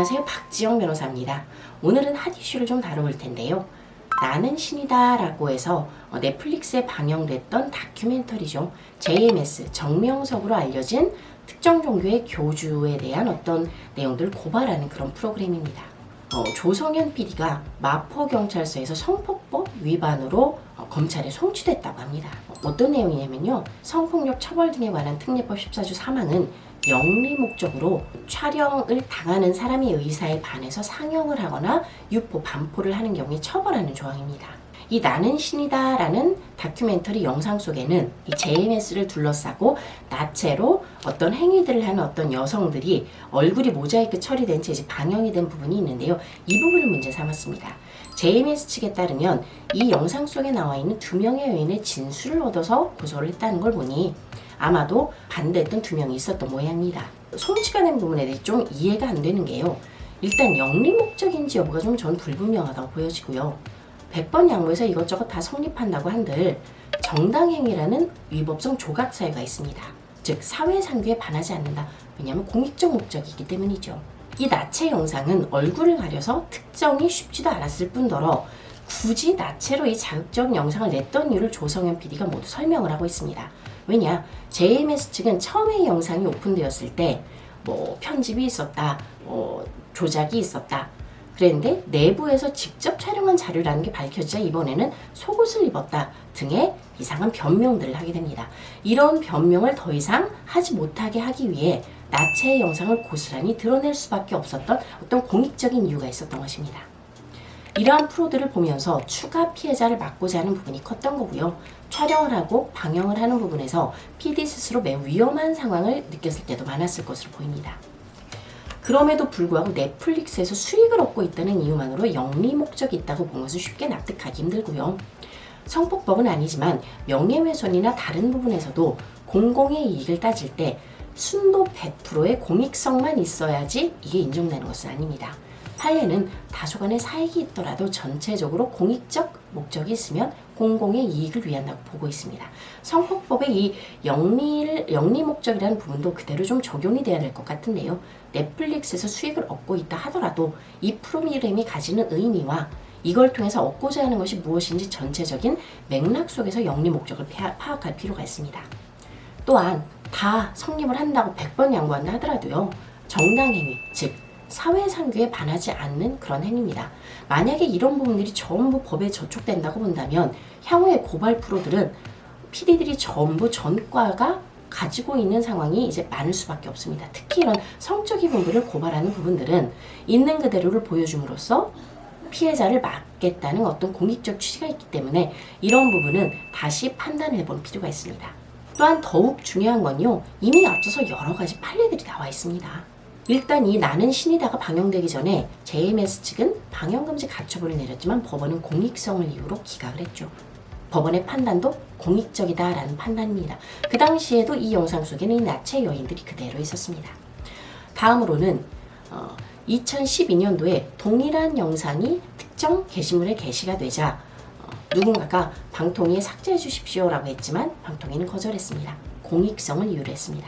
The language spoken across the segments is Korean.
안녕하세요. 박지영 변호사입니다. 오늘은 핫 이슈를 좀 다뤄볼 텐데요. 나는 신이다 라고 해서 넷플릭스에 방영됐던 다큐멘터리죠. JMS, 정명석으로 알려진 특정 종교의 교주에 대한 어떤 내용들을 고발하는 그런 프로그램입니다. 조성현 PD가 마포경찰서에서 성폭법 위반으로 검찰에 송치됐다고 합니다. 어떤 내용이냐면요. 성폭력 처벌 등에 관한 특례법 14조 3항은 영리 목적으로 촬영을 당하는 사람의 의사에 반해서 상영을 하거나 유포, 반포를 하는 경우에 처벌하는 조항입니다. 이 나는 신이다 라는 다큐멘터리 영상 속에는 이 JMS를 둘러싸고 나체로 어떤 행위들을 하는 어떤 여성들이 얼굴이 모자이크 처리된 채 방영이 된 부분이 있는데요. 이 부분을 문제 삼았습니다. JMS 측에 따르면 이 영상 속에 나와 있는 2명의 여인의 진술을 얻어서 고소를 했다는 걸 보니 아마도 반대했던 2명이 있었던 모양입니다. 송치가 된 부분에 대해 좀 이해가 안 되는 게요. 일단 영리 목적인지 여부가 좀 전 불분명하다고 보여지고요. 100번 양보해서 이것저것 다 성립한다고 한들 정당행위라는 위법성 조각 사유가 있습니다. 즉 사회상규에 반하지 않는다. 왜냐하면 공익적 목적이기 때문이죠. 이 나체 영상은 얼굴을 가려서 특정이 쉽지도 않았을 뿐더러 굳이 나체로 이 자극적 영상을 냈던 이유를 조성현 PD가 모두 설명을 하고 있습니다. 왜냐? JMS 측은 처음에 이 영상이 오픈되었을 때 편집이 있었다, 조작이 있었다. 그런데 내부에서 직접 촬영한 자료라는 게 밝혀지자 이번에는 속옷을 입었다 등의 이상한 변명들을 하게 됩니다. 이런 변명을 더 이상 하지 못하게 하기 위해 나체의 영상을 고스란히 드러낼 수밖에 없었던 어떤 공익적인 이유가 있었던 것입니다. 이러한 프로들을 보면서 추가 피해자를 막고자 하는 부분이 컸던 거고요. 촬영을 하고 방영을 하는 부분에서 PD 스스로 매우 위험한 상황을 느꼈을 때도 많았을 것으로 보입니다. 그럼에도 불구하고 넷플릭스에서 수익을 얻고 있다는 이유만으로 영리 목적이 있다고 본 것은 쉽게 납득하기 힘들고요. 성폭법은 아니지만 명예훼손이나 다른 부분에서도 공공의 이익을 따질 때 순도 100%의 공익성만 있어야지 이게 인정되는 것은 아닙니다. 판례는 다소간의 사익이 있더라도 전체적으로 공익적 목적이 있으면 공공의 이익을 위한다고 보고 있습니다. 성폭법의 이 영리 목적이라는 부분도 그대로 좀 적용이 돼야 될 것 같은데요. 넷플릭스에서 수익을 얻고 있다 하더라도 이 프로그램이 가지는 의미와 이걸 통해서 얻고자 하는 것이 무엇인지 전체적인 맥락 속에서 영리 목적을 파악할 필요가 있습니다. 또한 다 성립을 한다고 100번 양보한다 하더라도요. 정당행위, 즉 사회상규에 반하지 않는 그런 행위입니다. 만약에 이런 부분들이 전부 법에 저촉된다고 본다면 향후의 고발 프로들은 PD들이 전부 전과가 가지고 있는 상황이 이제 많을 수밖에 없습니다. 특히 이런 성적인 부분을 고발하는 부분들은 있는 그대로를 보여줌으로써 피해자를 막겠다는 어떤 공익적 취지가 있기 때문에 이런 부분은 다시 판단을 해볼 필요가 있습니다. 또한 더욱 중요한 건요. 이미 앞서서 여러 가지 판례들이 나와 있습니다. 일단 이 나는 신이다가 방영되기 전에 JMS 측은 방영금지 가처분을 내렸지만 법원은 공익성을 이유로 기각을 했죠. 법원의 판단도 공익적이다라는 판단입니다. 그 당시에도 이 영상 속에는 이 나체 여인들이 그대로 있었습니다. 다음으로는 2012년도에 동일한 영상이 특정 게시물에 게시가 되자 누군가가 방통위에 삭제해 주십시오라고 했지만 방통위는 거절했습니다. 공익성을 이유로 했습니다.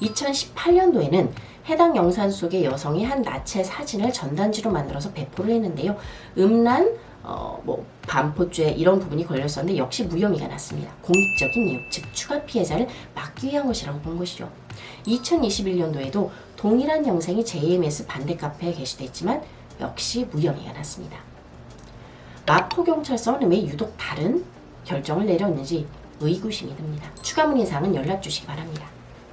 2018년도에는 해당 영상 속의 여성이 한 나체 사진을 전단지로 만들어서 배포를 했는데요. 음란, 반포죄 이런 부분이 걸렸었는데 역시 무혐의가 났습니다. 공익적인 이유, 즉 추가 피해자를 막기 위한 것이라고 본 것이죠. 2021년도에도 동일한 영상이 JMS 반대 카페에 게시됐지만 역시 무혐의가 났습니다. 마포경찰서는 왜 유독 다른 결정을 내렸는지 의구심이 듭니다. 추가 문의사항은 연락 주시기 바랍니다.